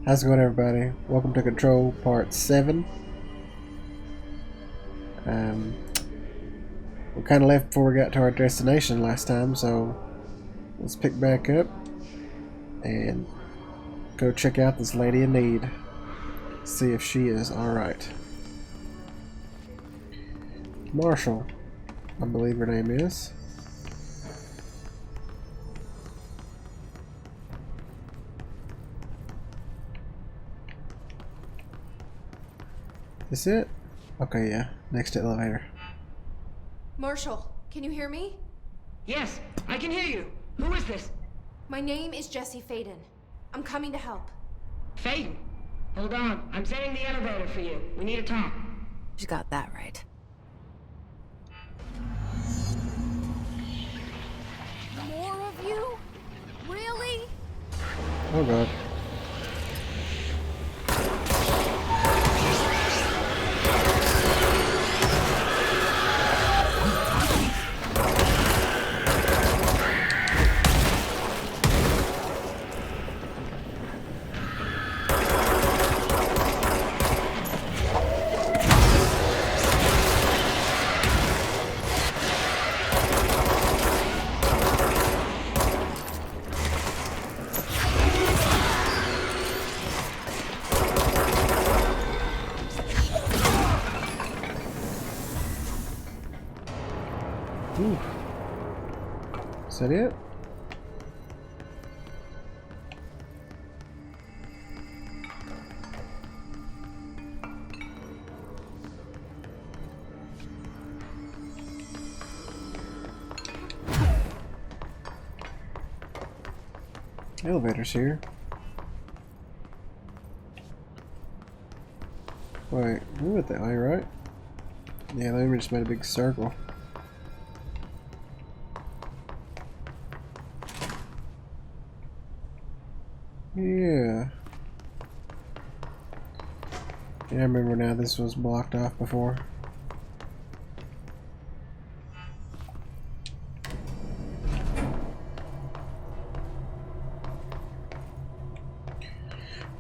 How's it going, everybody? Welcome to Control Part 7. Um, we kind of left before we got to our destination last time, so let's pick back up and go check out this lady in need. See if she is alright. Marshall, I believe her name is. Is it? Okay, yeah. Next elevator. Marshall, can you hear me? Yes, I can hear you. Who is this? My name is Jesse Faden. I'm coming to help. Faden. Hold on. I'm setting the elevator for you. We need to talk. She got that right. More of you? Really? Oh god. Ooh. Is that it? Elevator's here. Wait, we went that way, right? Yeah, they just made a big circle. Yeah. Yeah, I remember now this was blocked off before.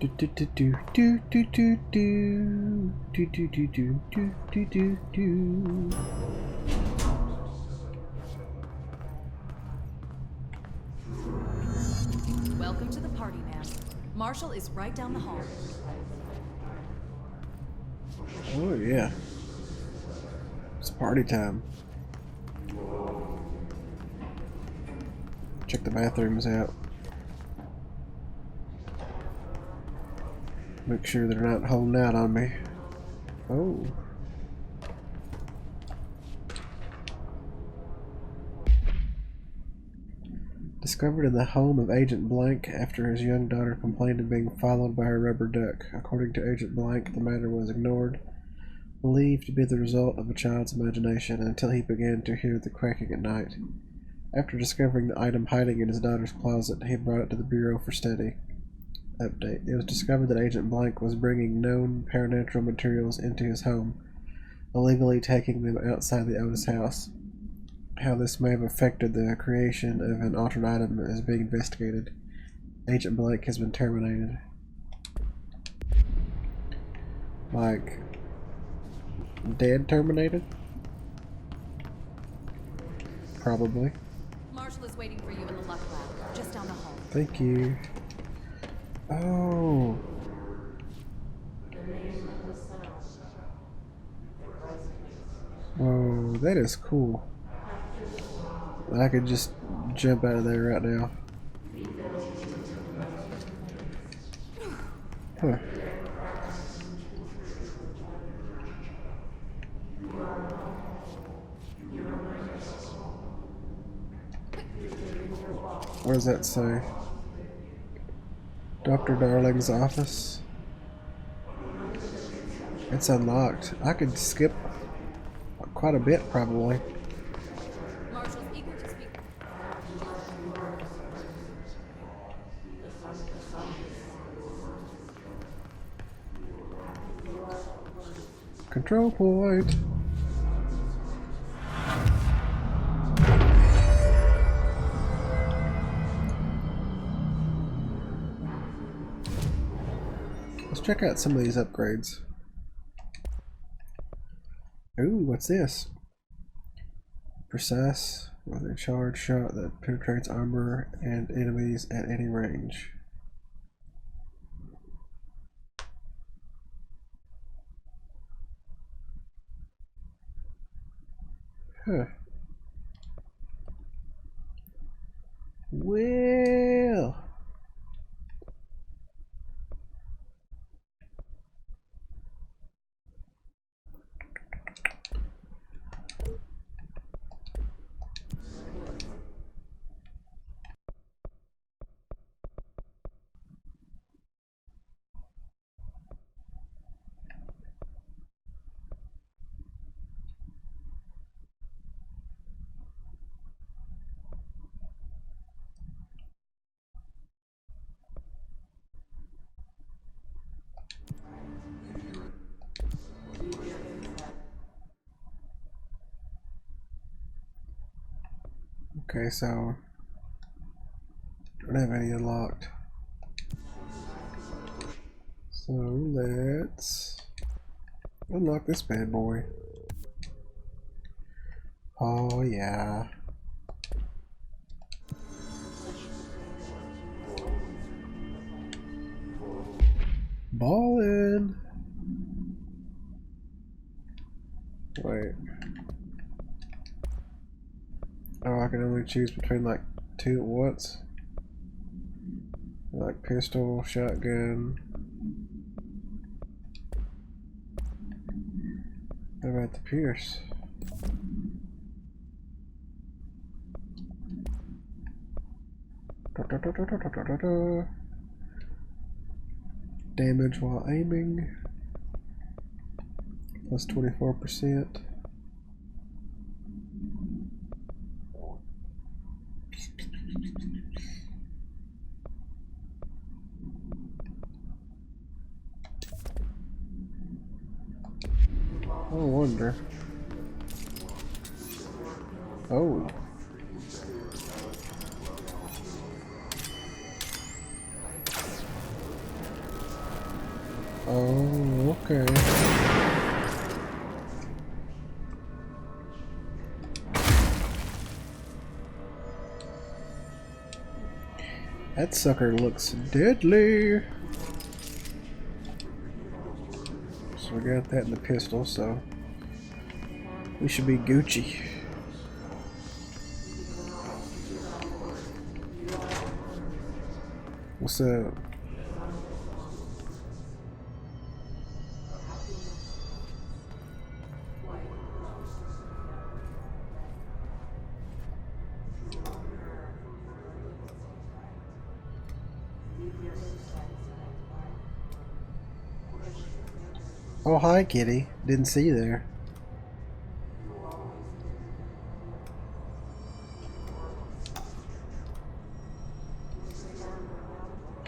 Do do do do do do do do do do do do do do do. Welcome to the party, ma'am. Marshall is right down the hall. Oh yeah. It's party time. Check the bathrooms out. Make sure they're not holding out on me. Oh. Discovered in the home of Agent Blank after his young daughter complained of being followed by her rubber duck. According to Agent Blank, the matter was ignored, believed to be the result of a child's imagination, until he began to hear the cracking at night. After discovering the item hiding in his daughter's closet, he brought it to the Bureau for study. Update. It was discovered that Agent Blank was bringing known paranatural materials into his home, illegally taking them outside the Otis house. How this may have affected the creation of an altered item is being investigated. Agent Blank has been terminated. Like, dead terminated? Probably. Marshall is waiting for you in the luck lab, just down the hall. Thank you. Oh. Whoa, that is cool. I could just jump out of there right now. Huh. What does that say? Dr. Darling's office. It's unlocked. I could skip quite a bit, probably. Marshall's eager to speak. Control point. check out some of these upgrades. Ooh, what's this? Precise with a charge shot that penetrates armor and enemies at any range. Huh. Well. Okay, so don't have any unlocked. So let's unlock this bad boy. Oh yeah. Ballin'. Wait. Oh, I can only choose between like two at once. Like pistol, shotgun. How about the Pierce? Damage while aiming. Plus 24%. I wonder. Oh. Oh, okay. That sucker looks deadly. So we got that in the pistol, so we should be Gucci. What's up? Oh, hi, kitty. Didn't see you there.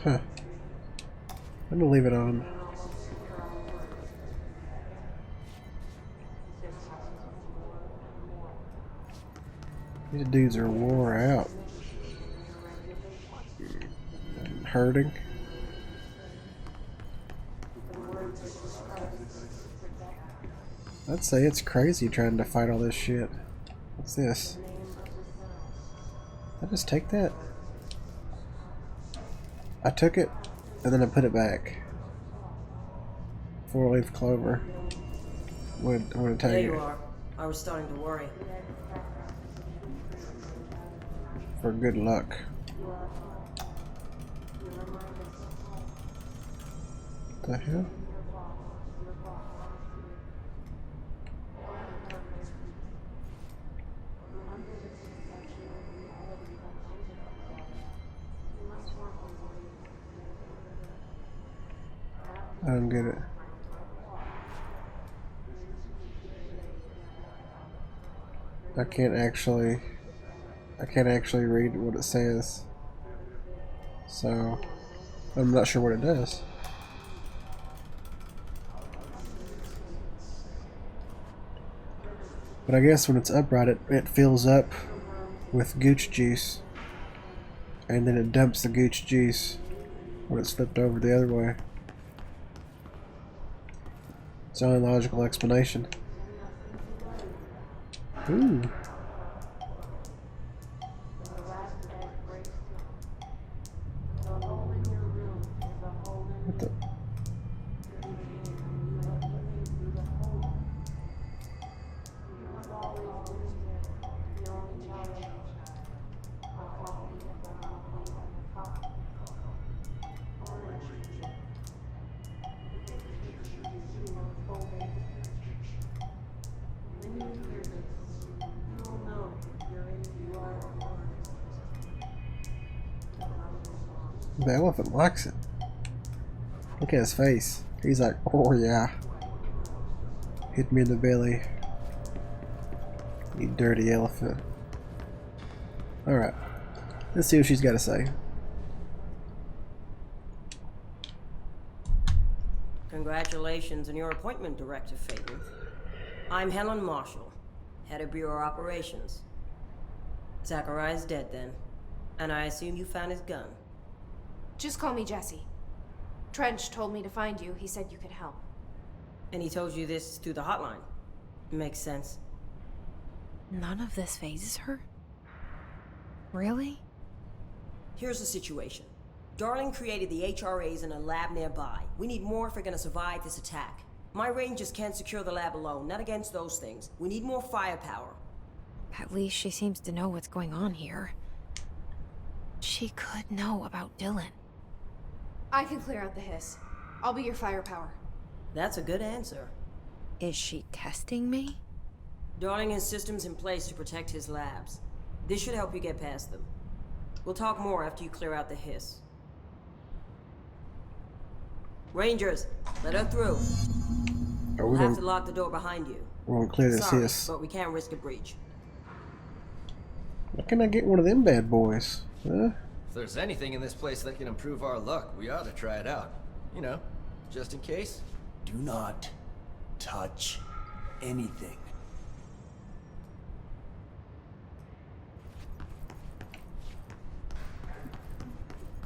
Huh. I'm gonna leave it on. These dudes are wore out. Hurting. I'd say it's crazy trying to fight all this shit. What's this? Did I just take that? I took it, and then I put it back. 4-leaf clover. I'm gonna take it. There you are. I was starting to worry. For good luck. What the hell? I don't get it. I can't actually read what it says. So I'm not sure what it does. But I guess when it's upright it fills up with gooch juice. And then it dumps the gooch juice when it's flipped over the other way. It's the only logical explanation. Ooh. What the? The elephant likes it. Look at his face. He's like, oh yeah. Hit me in the belly. You dirty elephant. Alright. Let's see what she's got to say. Congratulations on your appointment, Director Phaeton. I'm Helen Marshall, head of Bureau Operations. Zachariah's dead then, and I assume you found his gun. Just call me Jesse. Trench told me to find you. He said you could help. And he told you this through the hotline. Makes sense. None of this phases her? Really? Here's the situation. Darling created the HRAs in a lab nearby. We need more if we're gonna survive this attack. My rangers can't secure the lab alone, not against those things. We need more firepower. At least she seems to know what's going on here. She could know about Dylan. I can clear out the hiss. I'll be your firepower. That's a good answer. Is she testing me? Darling has systems in place to protect his labs. This should help you get past them. We'll talk more after you clear out the hiss. Rangers, let her through. We'll have to lock the door behind you. We're gonna clear this Sorry, hiss. but we can't risk a breach. Why can't I get one of them bad boys? Huh? If there's anything in this place that can improve our luck, we ought to try it out. You know, just in case. Do not touch anything.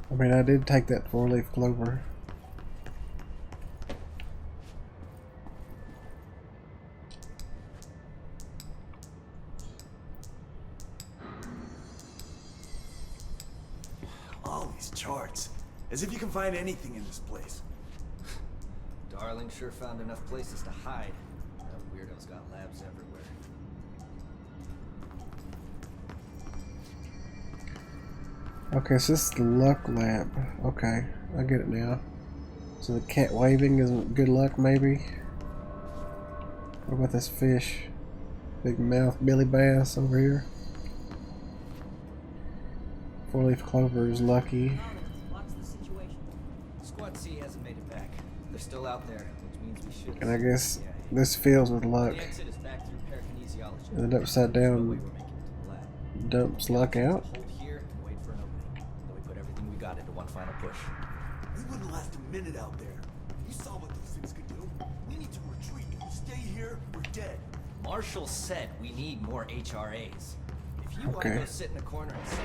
I mean, I did take that 4-leaf clover. All these charts. As if you can find anything in this place. Darling sure found enough places to hide. That weirdo's got labs everywhere. Okay, so this is the luck lab. Okay, I get it now. So the cat waving is good luck, maybe? What about this fish? Big mouth Billy Bass over here. 4-leaf clover is lucky. What's the situation? Squad C hasn't made it back. They're still out there, which means we should. And I guess this fills with luck. The exit is back through parakinesiology. And then upside No way down we're making it to the lab. dumps luck out. Hold here and wait for an opening. Then we put everything we got into one final push. We wouldn't last a minute out there. You saw what those things could do. We need to retreat. If we stay here, we're dead. Marshall said we need more HRAs. If you want to Okay. go sit in a corner and sit.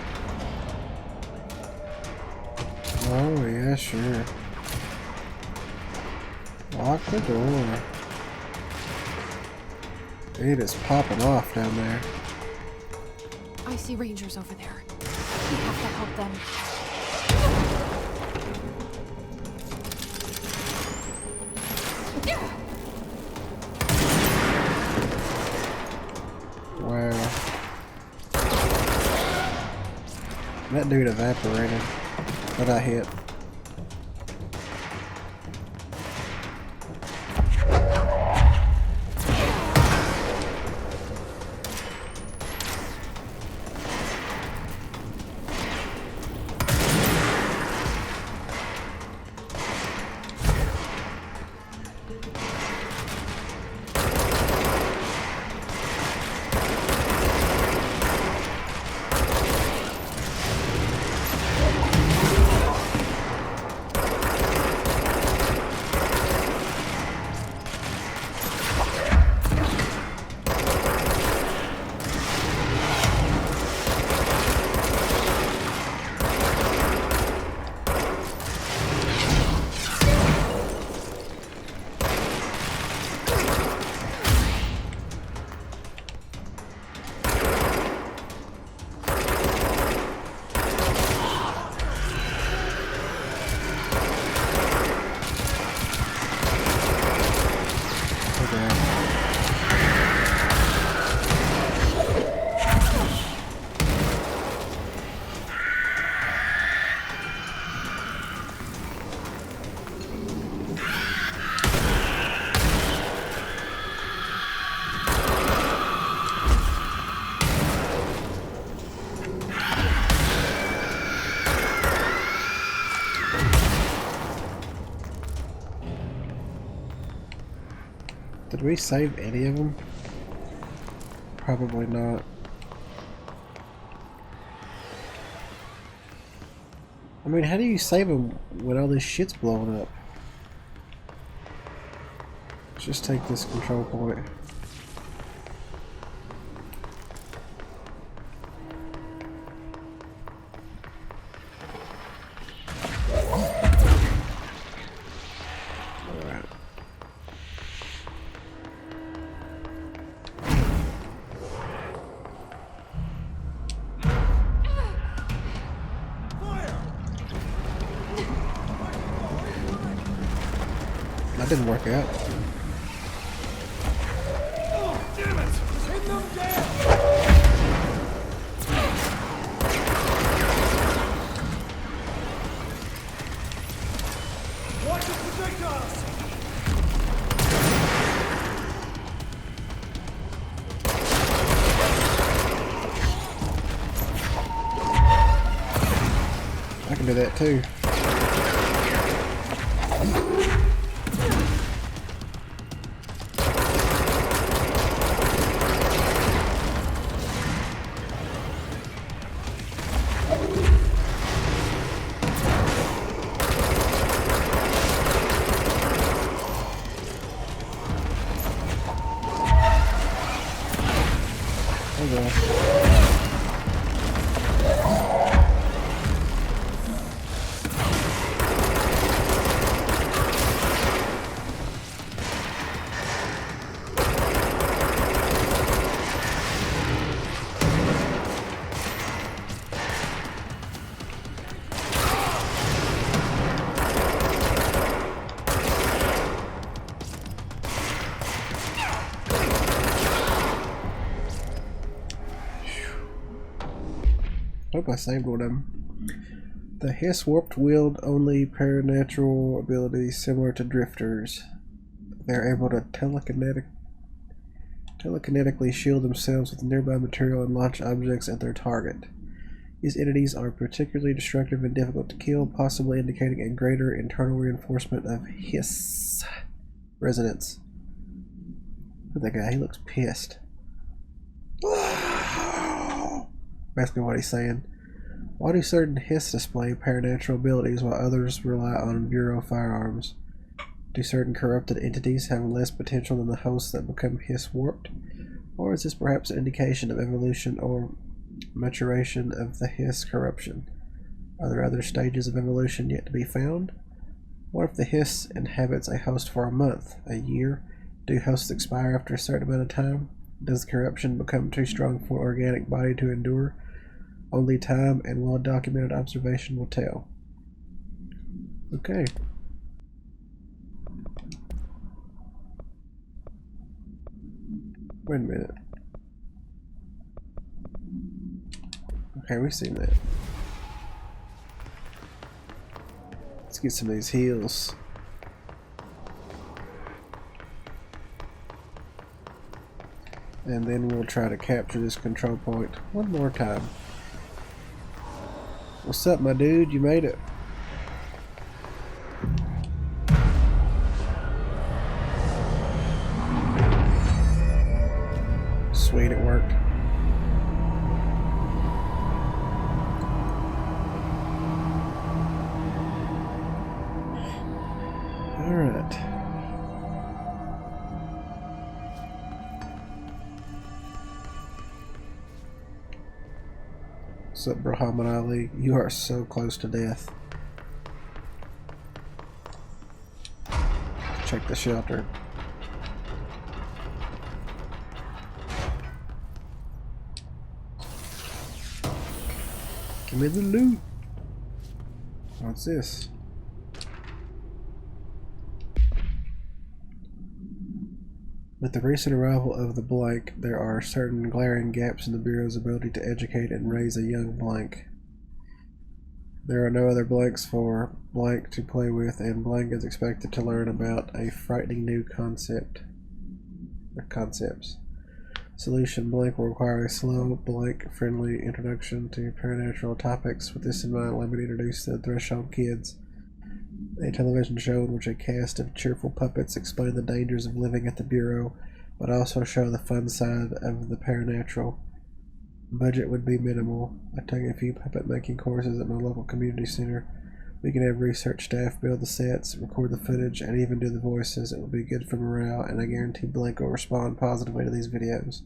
Oh yeah, sure. Lock the door. It is popping off down there. I see rangers over there. We have to help them. Wow. That dude evaporated that I hit. Did we save any of them? Probably not. I mean, how do you save them when all this shit's blowing up? Let's just take this control point. Alright. That didn't work out. Damn it! Pin them down! Watch the projectiles! I can do that too. Hope I saved one of them. The Hiss Warped wield only paranatural abilities similar to drifters. They're able to telekinetically shield themselves with nearby material and launch objects at their target. These entities are particularly destructive and difficult to kill, possibly indicating a greater internal reinforcement of Hiss resonance. Look at that guy, he looks pissed. Ask me what he's saying. Why do certain Hiss display paranatural abilities while others rely on Bureau firearms? Do certain corrupted entities have less potential than the hosts that become Hiss warped? Or is this perhaps an indication of evolution or maturation of the Hiss corruption? Are there other stages of evolution yet to be found? What if the Hiss inhabits a host for a month, a year? Do hosts expire after a certain amount of time? Does corruption become too strong for an organic body to endure? Only time and well-documented observation will tell. Okay. Wait a minute. Okay, we've seen that. Let's get some of these heals. And then we'll try to capture this control point one more time. What's up, my dude? You made it. Sweet, it worked. All right. What's up, Muhammad Ali? You are so close to death. Check the shelter. Give me the loot. What's this? With the recent arrival of the Blank, there are certain glaring gaps in the Bureau's ability to educate and raise a young Blank. There are no other Blanks for Blank to play with, and Blank is expected to learn about a frightening new concepts. Solution: Blank will require a slow, Blank-friendly introduction to paranatural topics. With this in mind, let me introduce the Threshold Kids. A television show in which a cast of cheerful puppets explain the dangers of living at the Bureau, but also show the fun side of the paranatural. Budget would be minimal. I took a few puppet making courses at my local community center. We can have research staff build the sets, record the footage, and even do the voices. It will be good for morale, and I guarantee Blank will respond positively to these videos.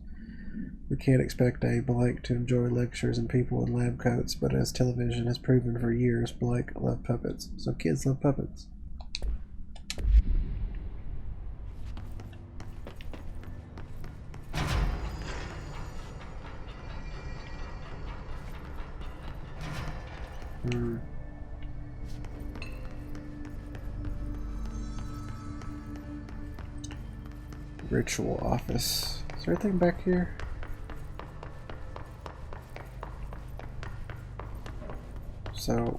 We can't expect a Blank to enjoy lectures and people in lab coats, but as television has proven for years, Blank love puppets. So kids love puppets. Ritual office. Is there anything back here? So,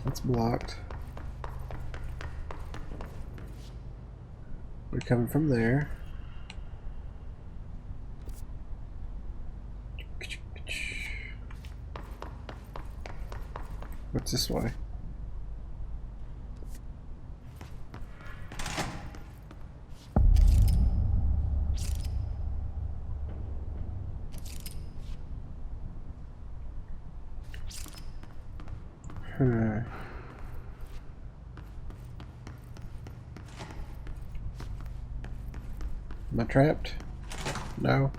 that's blocked. We're coming from there. What's this way? Am I trapped? No?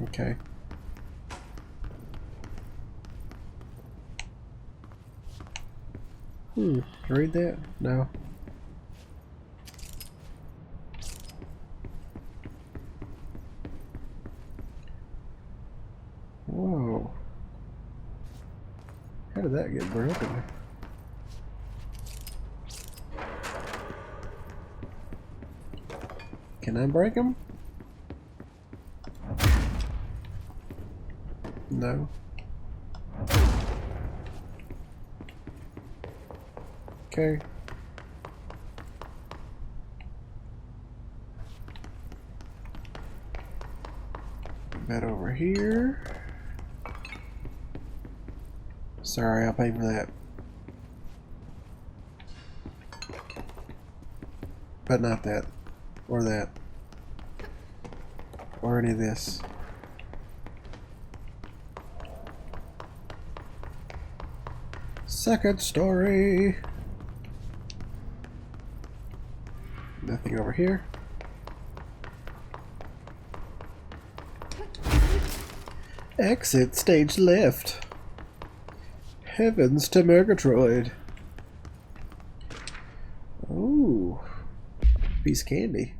Okay. Read that? No. Whoa. How did that get broken? Can I break them? No. Okay. That over here. Sorry, I'll pay for that. But not that. Or that. Or any of this. Second story. Nothing over here. Exit stage left. Heavens to Murgatroyd. Ooh. Piece of candy.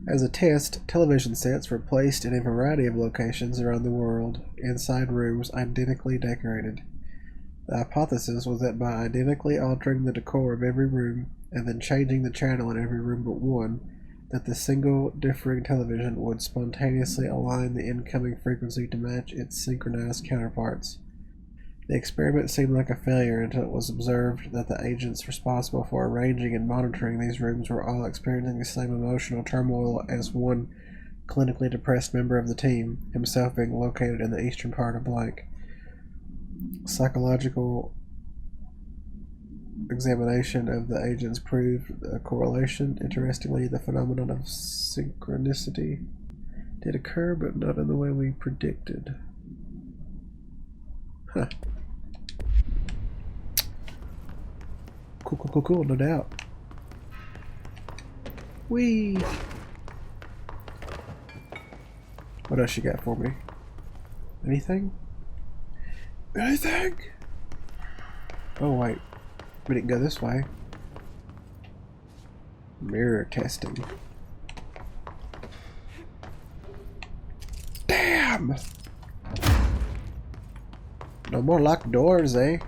As a test, television sets were placed in a variety of locations around the world, inside rooms identically decorated. The hypothesis was that by identically altering the decor of every room, and then changing the channel in every room but one, that the single differing television would spontaneously align the incoming frequency to match its synchronized counterparts. The experiment seemed like a failure until it was observed that the agents responsible for arranging and monitoring these rooms were all experiencing the same emotional turmoil as one clinically depressed member of the team, himself being located in the eastern part of Blank. Psychological examination of the agents proved a correlation. Interestingly, the phenomenon of synchronicity did occur, but not in the way we predicted. Huh. Cool, no doubt. Whee! What else you got for me? Anything? Anything? Oh, wait. We didn't go this way. Mirror testing. Damn! No more locked doors, eh?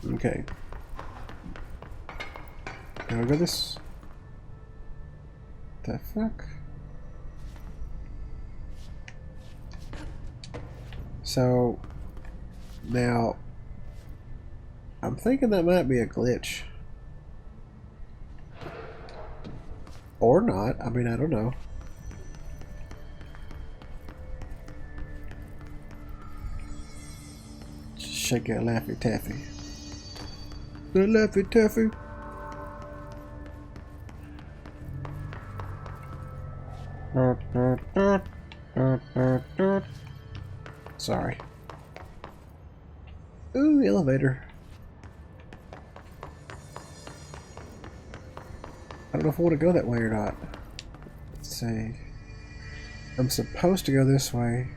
Okay. Can we go this? The fuck? So now I'm thinking that might be a glitch. Or not. I mean, I don't know. Just shake that Laffy Taffy. The Laffy Taffy. Sorry. Ooh, elevator. I don't know if I want to go that way or not. Let's see. I'm supposed to go this way.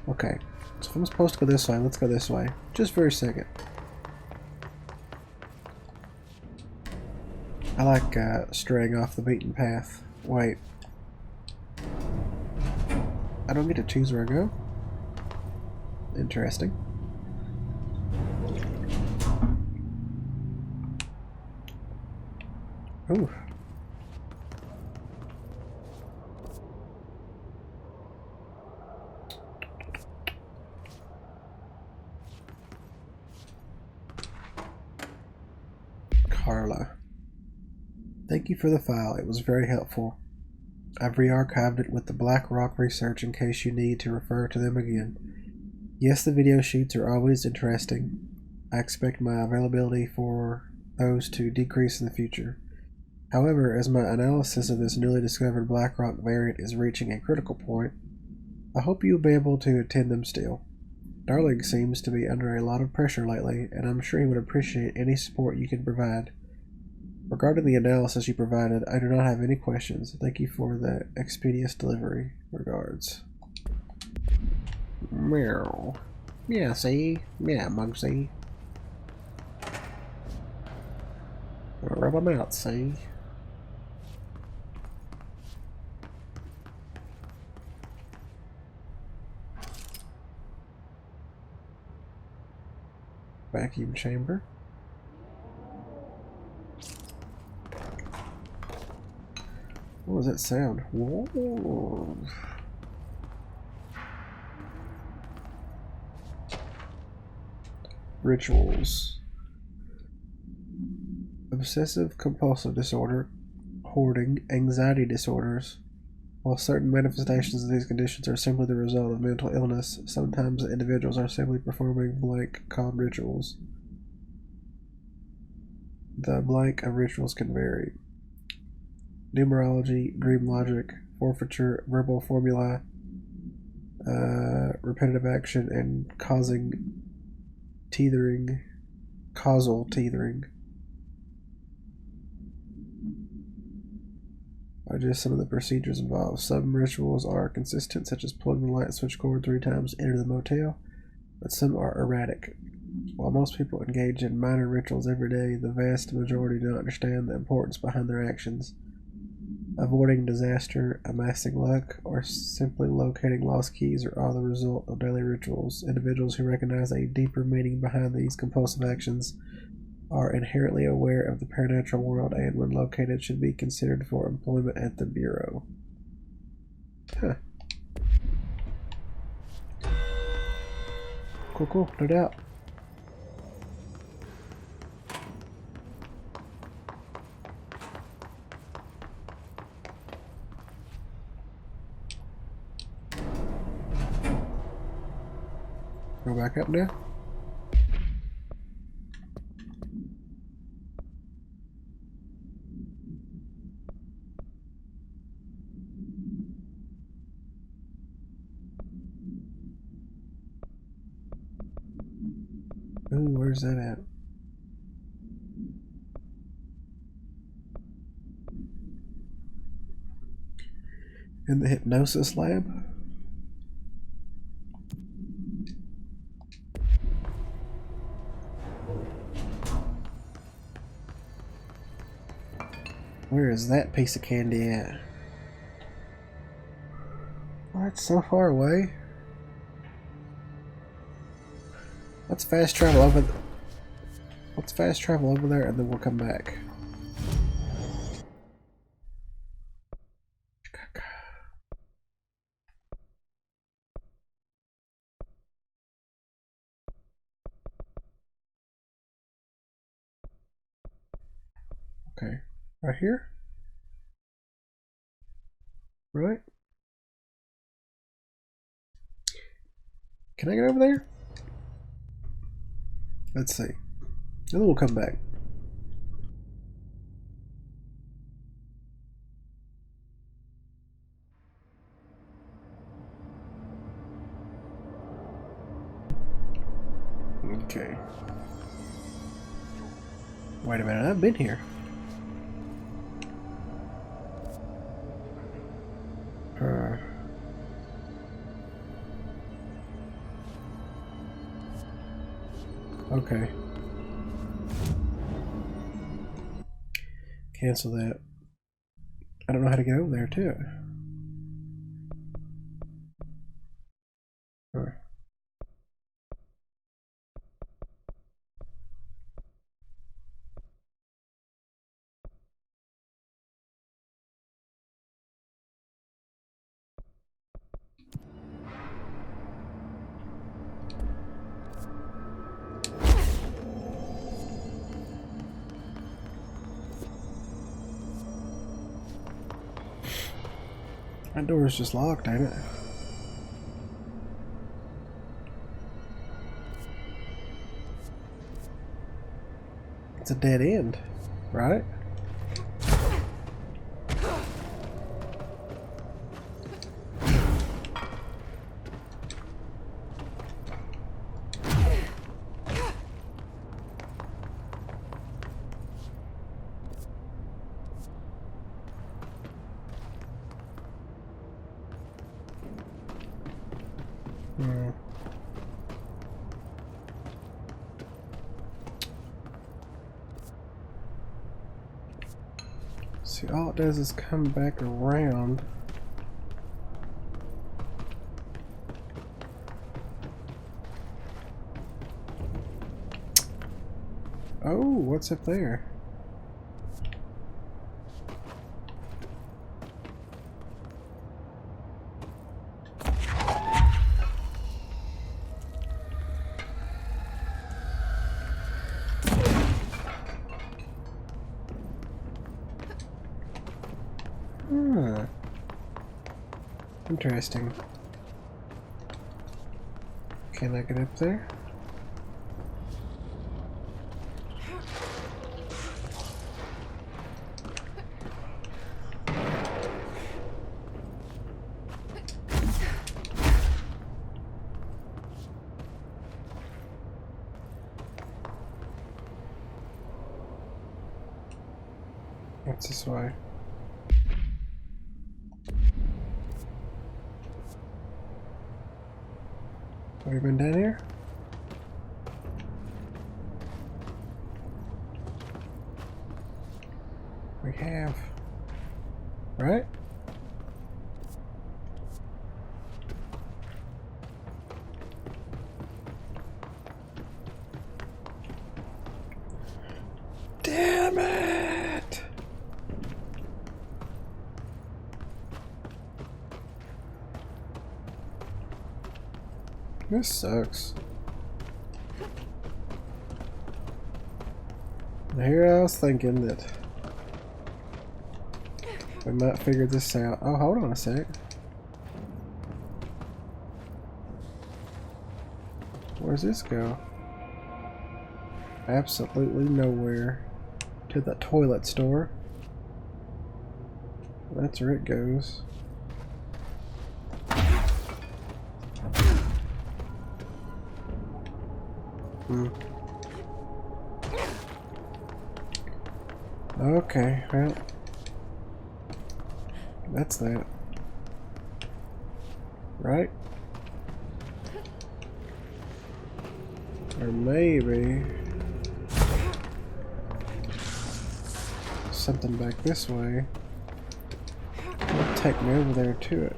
Okay. So if I'm supposed to go this way, let's go this way. Just for a second. I like straying off the beaten path. Wait. I don't get to choose where I go? Interesting. Ooh. Carla. Thank you for the file. It was very helpful. I've re-archived it with the Black Rock research in case you need to refer to them again. Yes, the video shoots are always interesting. I expect my availability for those to decrease in the future. However, as my analysis of this newly discovered Black Rock variant is reaching a critical point, I hope you'll be able to attend them still. Darling seems to be under a lot of pressure lately, and I'm sure he would appreciate any support you can provide. Regarding the analysis you provided, I do not have any questions. Thank you for the expeditious delivery. Regards. Meow. Yeah, see? Yeah, Mugsy. Rub 'em out, see? Vacuum chamber. What was that sound? Whoa. Rituals. Obsessive compulsive disorder, hoarding, anxiety disorders. While certain manifestations of these conditions are simply the result of mental illness, sometimes individuals are simply performing blank called rituals. The blank of rituals can vary. Numerology, dream logic, forfeiture, verbal formulae, repetitive action, and causal teethering. Are just some of the procedures involved. Some rituals are consistent, such as pulling the light switch cord 3 times to enter the motel, but some are erratic. While most people engage in minor rituals every day, the vast majority do not understand the importance behind their actions. Avoiding disaster, amassing luck, or simply locating lost keys are all the result of daily rituals. Individuals who recognize a deeper meaning behind these compulsive actions are inherently aware of the paranatural world and, when located, should be considered for employment at the Bureau. Huh. Cool, no doubt. Go back up now. Ooh, where's that at? In the hypnosis lab? Where is that piece of candy at? Oh, it's so far away. Let's fast travel over there and then we'll come back. Okay. Right here? Right? Can I get over there? Let's see. And then we'll come back. Okay. Wait a minute, I've been here. Okay. Cancel that. I don't know how to get over there too. That door is just locked, ain't it? It's a dead end, right? See, all it does is come back around. Oh, what's up there? Interesting. Can I get up there? What's this way? Have you been down here? We have. Right? Damn it! This sucks. Here I was thinking that we might figure this out. Oh, hold on a sec. Where's this go? Absolutely nowhere. To the toilet store. That's where it goes. Okay, well, that's that. Right? Or maybe something back this way will take me over there to it.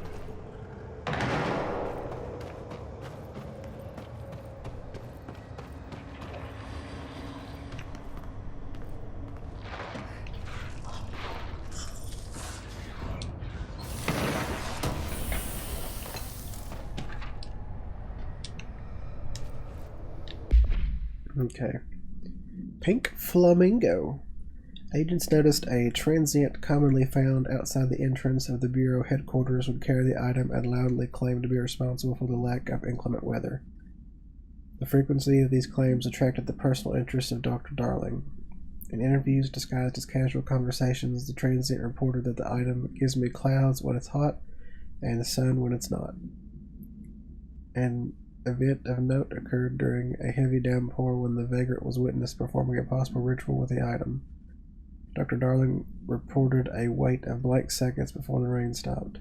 Okay. Pink Flamingo. Agents noticed a transient commonly found outside the entrance of the Bureau headquarters would carry the item and loudly claim to be responsible for the lack of inclement weather. The frequency of these claims attracted the personal interest of Dr. Darling. In interviews disguised as casual conversations, the transient reported that the item gives me clouds when it's hot and the sun when it's not. An event of note occurred during a heavy downpour when the vagrant was witnessed performing a possible ritual with the item. Dr. Darling reported a wait of blank seconds before the rain stopped.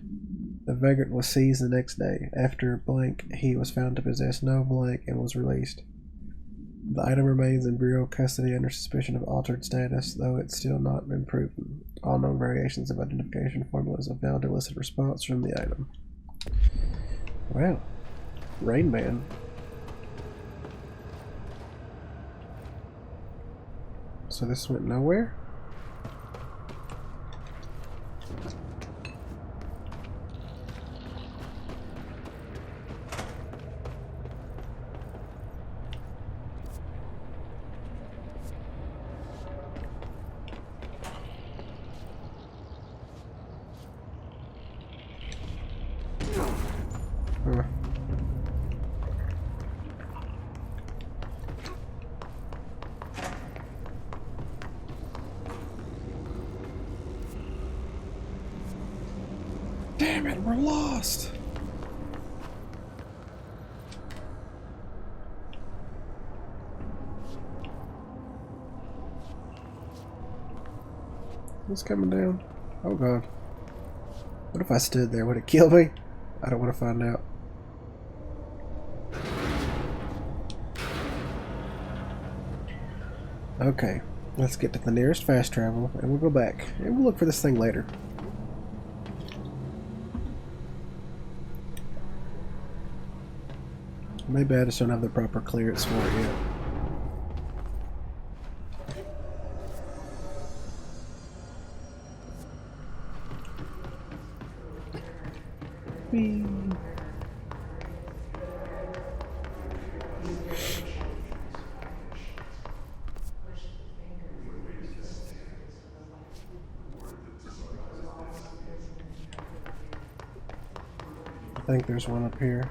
The vagrant was seized the next day. After blank, he was found to possess no blank and was released. The item remains in Bureau custody under suspicion of altered status, though it's still not been proven. All known variations of identification formulas have failed to elicit response from the item. Wow. Rain Man. So this went nowhere? Huh. Damn it, we're lost! What's coming down? Oh god. What if I stood there? Would it kill me? I don't want to find out. Okay, let's get to the nearest fast travel and we'll go back and we'll look for this thing later. Maybe I just don't have the proper clearance for it yet. Whee. I think there's one up here.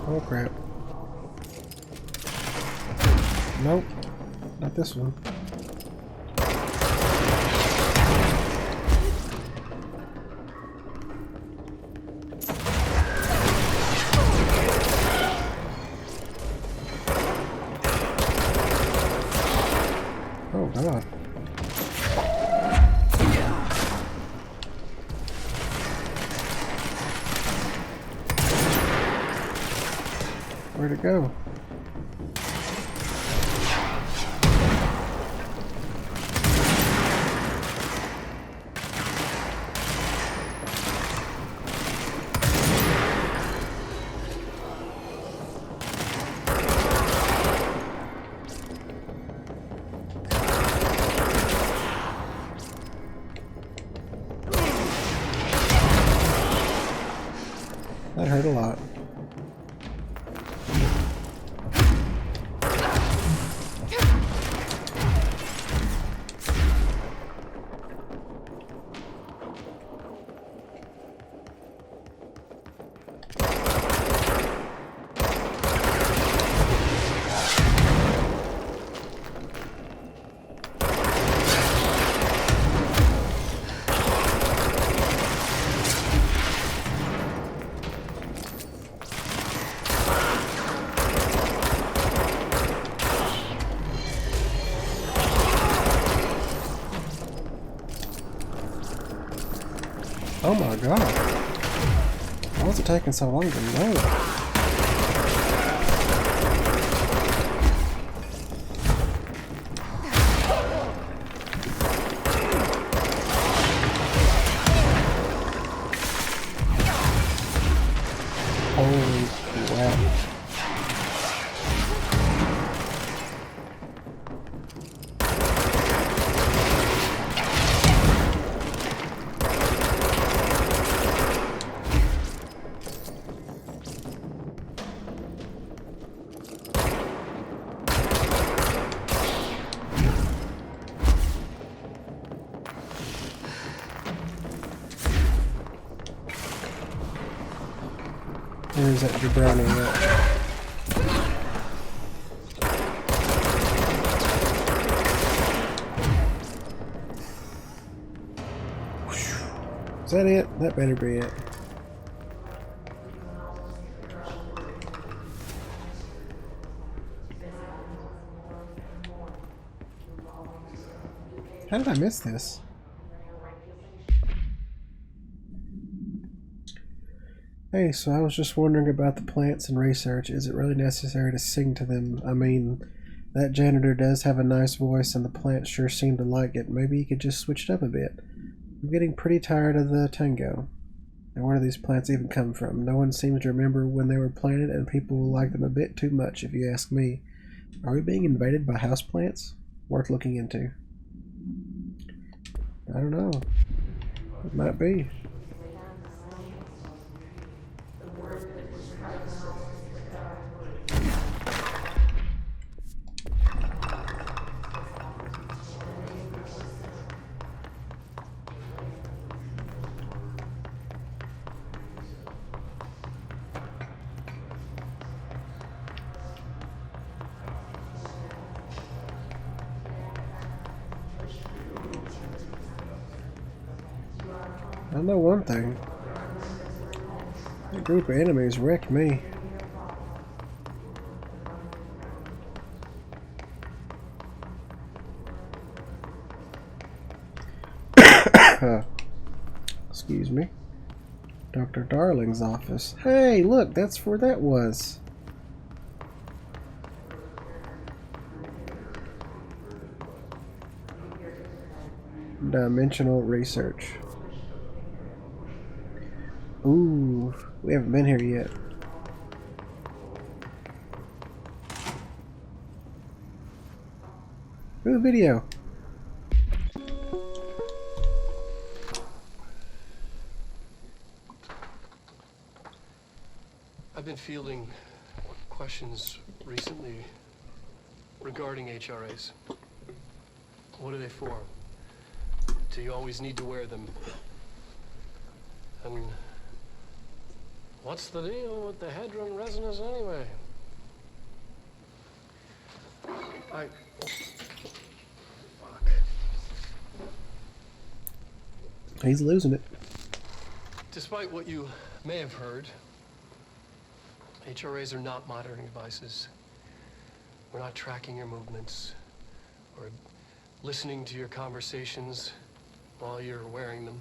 Oh crap. Nope, not this one. Oh god. Where'd it go? That hurt a lot. Oh my god. Why was it taking so long to load? Holy crap. Where's that jabroni at? Is that it? That better be it. How did I miss this? Hey, so I was just wondering about the plants and research. Is it really necessary to sing to them? I mean, that janitor does have a nice voice and the plants sure seem to like it. Maybe you could just switch it up a bit. I'm getting pretty tired of the tango. And where do these plants even come from? No one seems to remember when they were planted, and people like them a bit too much if you ask me. Are we being invaded by houseplants? Worth looking into. I don't know. It might be. I know one thing. That group of enemies wrecked me. Excuse me. Dr. Darling's office. Hey, look, that's where that was. Dimensional research. Ooh, we haven't been here yet. Ooh, video. I've been fielding questions recently regarding HRAs. What are they for? Do you always need to wear them? And what's the deal with the Hedron resonance anyway? Fuck. He's losing it. Despite what you may have heard, HRAs are not monitoring devices. We're not tracking your movements or listening to your conversations while you're wearing them.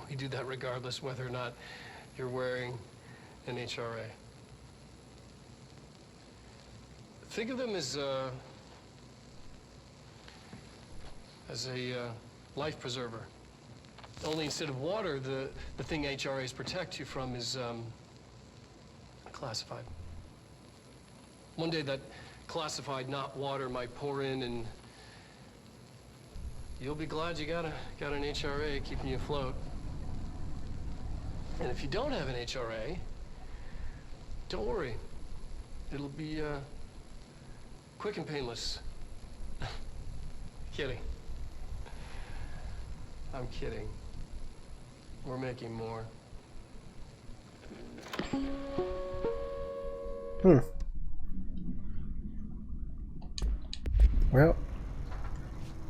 We do that regardless whether or not you're wearing an HRA. Think of them as a life preserver. Only instead of water, the thing HRAs protect you from is classified. One day that classified, not water, might pour in, and you'll be glad you got an HRA keeping you afloat. And if you don't have an HRA, don't worry. It'll be quick and painless. Kidding. I'm kidding. We're making more. Well,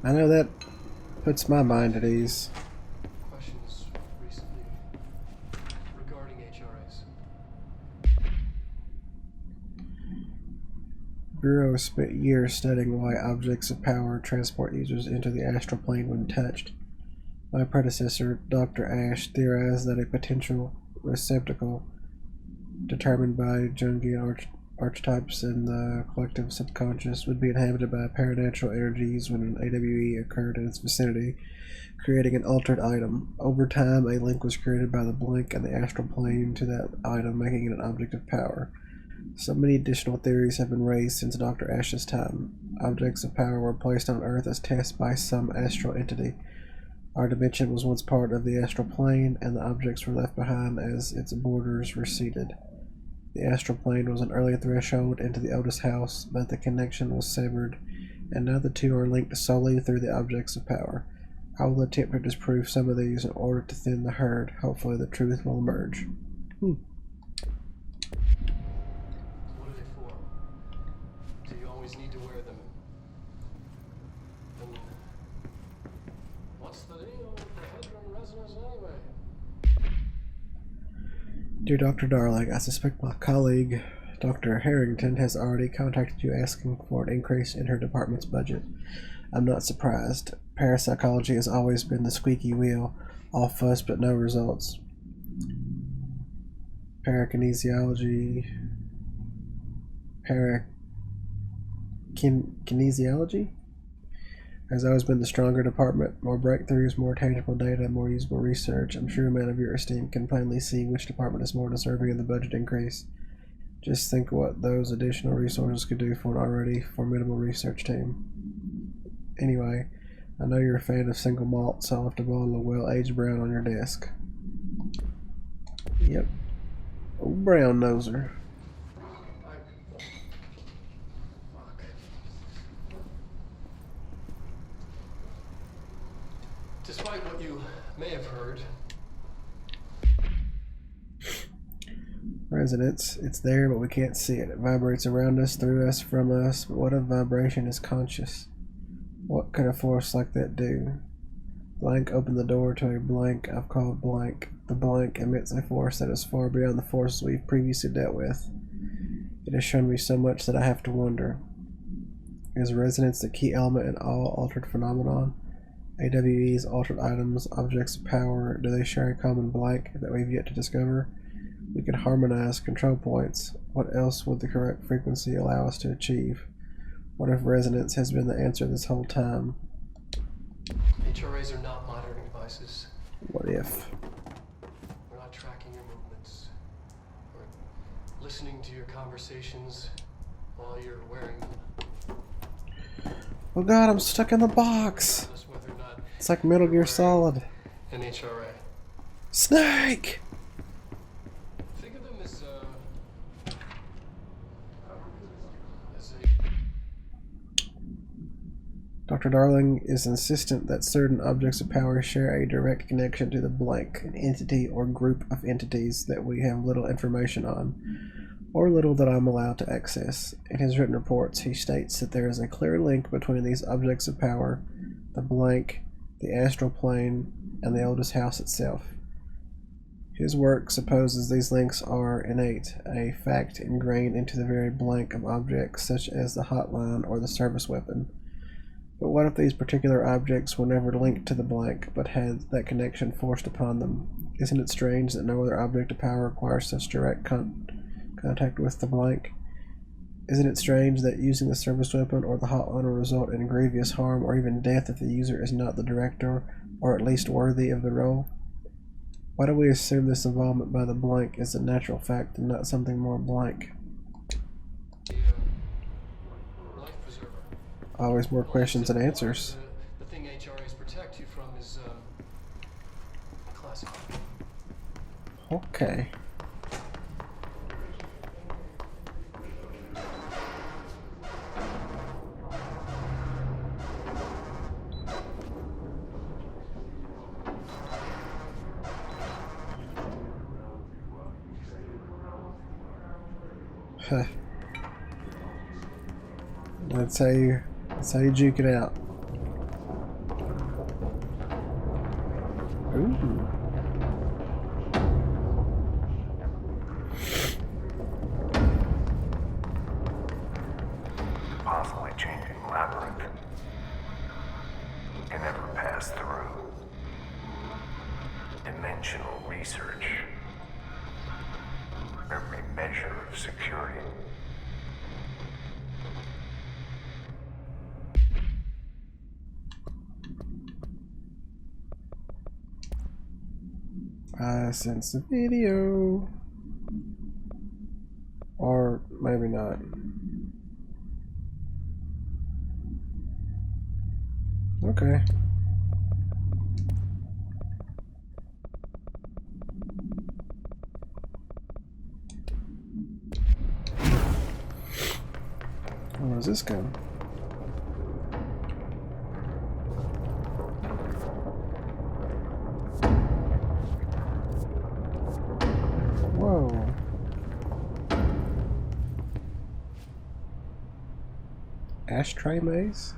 I know that puts my mind at ease. Questions recently regarding HRAs. Bureau has spent years studying why objects of power transport users into the astral plane when touched. My predecessor, Dr. Ash, theorized that a potential receptacle determined by Jungian archetypes in the collective subconscious would be inhabited by paranatural energies when an AWE occurred in its vicinity, creating an altered item. Over time, a link was created by the blank and the astral plane to that item, making it an object of power. So many additional theories have been raised since Dr. Ash's time. Objects of power were placed on Earth as tests by some astral entity. Our dimension was once part of the astral plane, and the objects were left behind as its borders receded. The astral plane was an early threshold into the Otis house, but the connection was severed, and now the two are linked solely through the objects of power. I will attempt to disprove some of these in order to thin the herd. Hopefully the truth will emerge. What are they for? Do you always need to wear them? And what's the deal with the Hedron resonance anyway? Dear Dr. Darling, I suspect my colleague, Dr. Harrington, has already contacted you asking for an increase in her department's budget. I'm not surprised. Parapsychology has always been the squeaky wheel, all fuss but no results. Parakinesiology has always been the stronger department. More breakthroughs, more tangible data, more usable research. I'm sure a man of your esteem can plainly see which department is more deserving of the budget increase. Just think what those additional resources could do for an already formidable research team. Anyway, I know you're a fan of single malt, so I'll have to bottle a well-aged brown on your desk. Yep. Old brown noser. Fuck. Despite what you may have heard, Resonance. It's there, but we can't see it. It vibrates around us, through us, from us. But what if vibration is conscious? What could a force like that do? Blank opened the door to a blank I've called blank. The blank emits a force that is far beyond the forces we've previously dealt with. It has shown me so much that I have to wonder. Is resonance the key element in all altered phenomenon? AWE's altered items, objects of power, do they share a common blank that we've yet to discover? We could harmonize control points. What else would the correct frequency allow us to achieve? What if resonance has been the answer this whole time? HRAs are not monitoring devices. What if? We're not tracking your movements. We're listening to your conversations while you're wearing them. Oh god, I'm stuck in the box! Tell us whether or not It's like Metal Gear Solid. an HRA. Snake! Think of them as a Dr. Darling is insistent that certain objects of power share a direct connection to the blank, an entity or group of entities that we have little information on, or little that I'm allowed to access. In his written reports, he states that there is a clear link between these objects of power, the blank, the astral plane, and the oldest house itself. His work supposes these links are innate, a fact ingrained into the very blank of objects, such as the hotline or the service weapon. But what if these particular objects were never linked to the blank, but had that connection forced upon them? Isn't it strange that no other object of power requires such direct contact with the blank? Isn't it strange that using the service weapon or the hotline will result in grievous harm or even death if the user is not the director, or at least worthy of the role? Why do we assume this involvement by the blank is a natural fact and not something more blank? life preserver. Always more questions than answers. The thing HRAs protect you from is classified. Okay. Huh. That's how you juke it out. Ooh. Constantly changing labyrinth. Can never pass through. Dimensional research. Every measure of security. I sense the video. Or maybe not. Okay. Where's this gun? Whoa. Ashtray maze?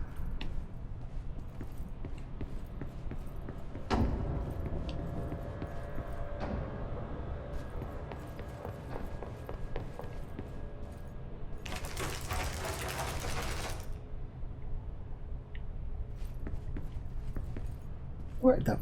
What the?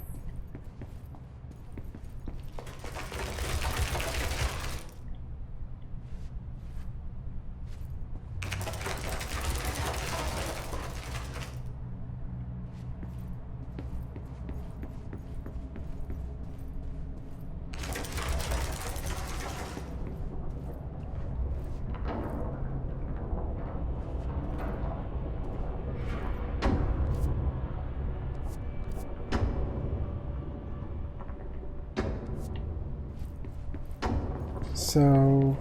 So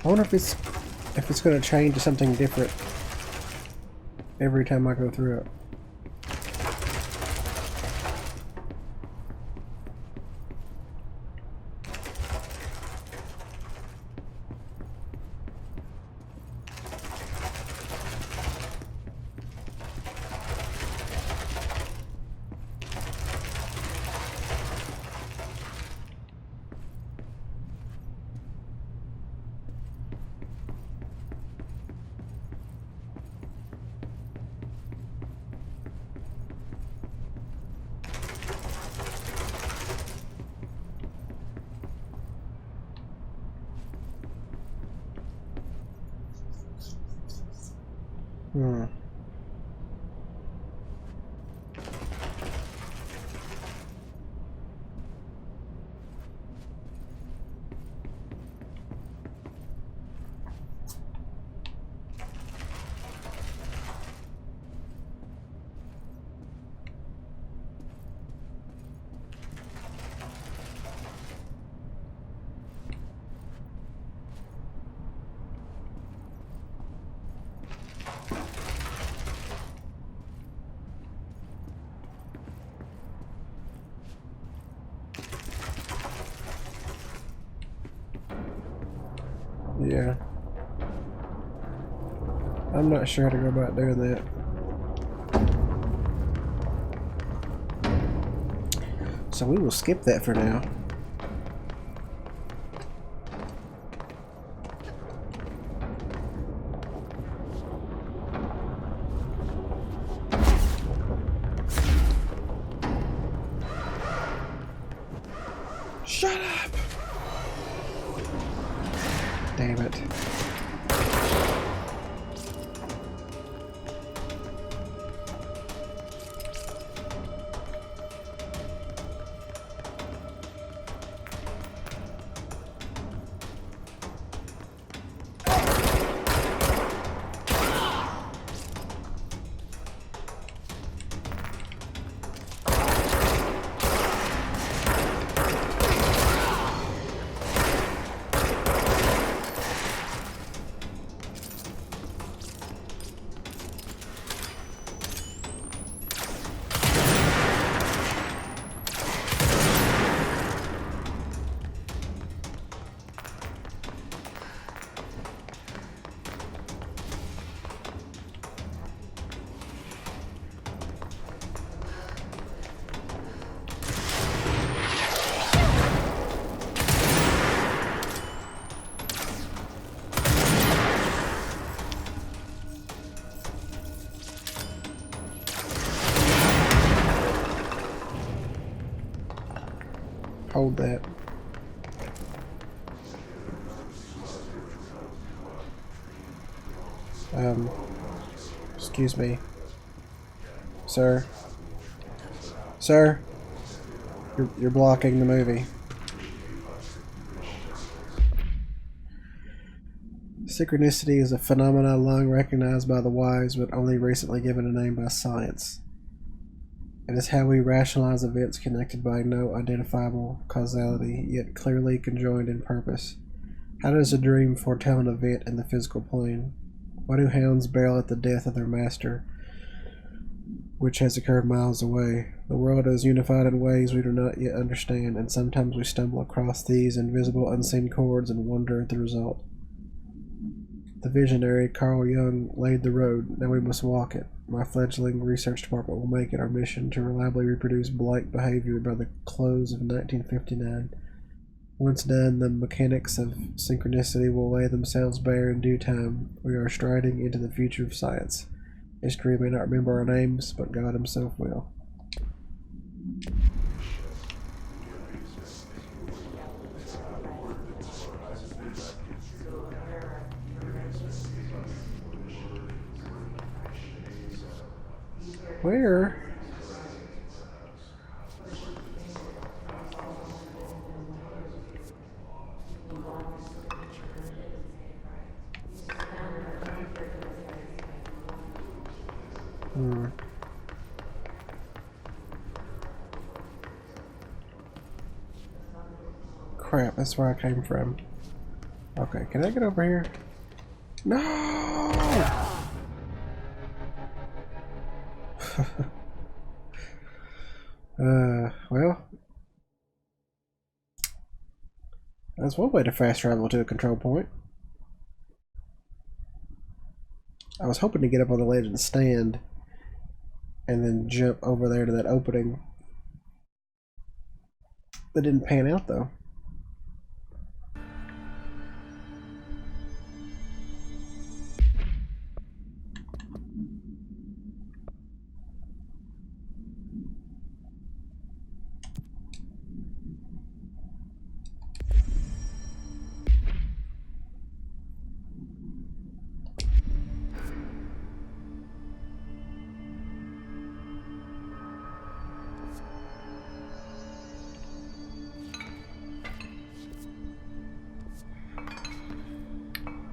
I wonder if it's going to change to something different every time I go through it. Hmm. Yeah. I'm not sure how to go about doing that. So we will skip that for now. Shut up! Damn it. Hold that. Excuse me. Sir. Sir. You're blocking the movie. Synchronicity is a phenomenon long recognized by the wise, but only recently given a name by science. It is how we rationalize events connected by no identifiable causality, yet clearly conjoined in purpose. How does a dream foretell an event in the physical plane? Why do hounds bail at the death of their master, which has occurred miles away? The world is unified in ways we do not yet understand, and sometimes we stumble across these invisible, unseen chords and wonder at the result. The visionary Carl Jung laid the road, now we must walk it. My fledgling research department will make it our mission to reliably reproduce blank behavior by the close of 1959. Once done, the mechanics of synchronicity will lay themselves bare in due time. We are striding into the future of science. History may not remember our names, but God Himself will. Where? Crap, that's where I came from. Okay, can I get over here? No! Well, that's one way to fast travel to a control point. I was hoping to get up on the ledge and stand and then jump over there to that opening. That didn't pan out though.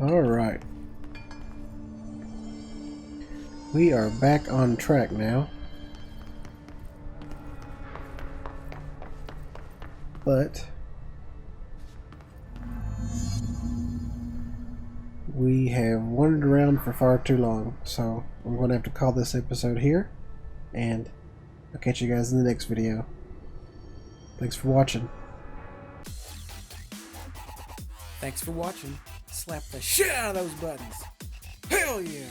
Alright. We are back on track now. But we have wandered around for far too long, so I'm going to have to call this episode here, and I'll catch you guys in the next video. Thanks for watching. Thanks for watching. Slap the shit out of those buttons. Hell yeah!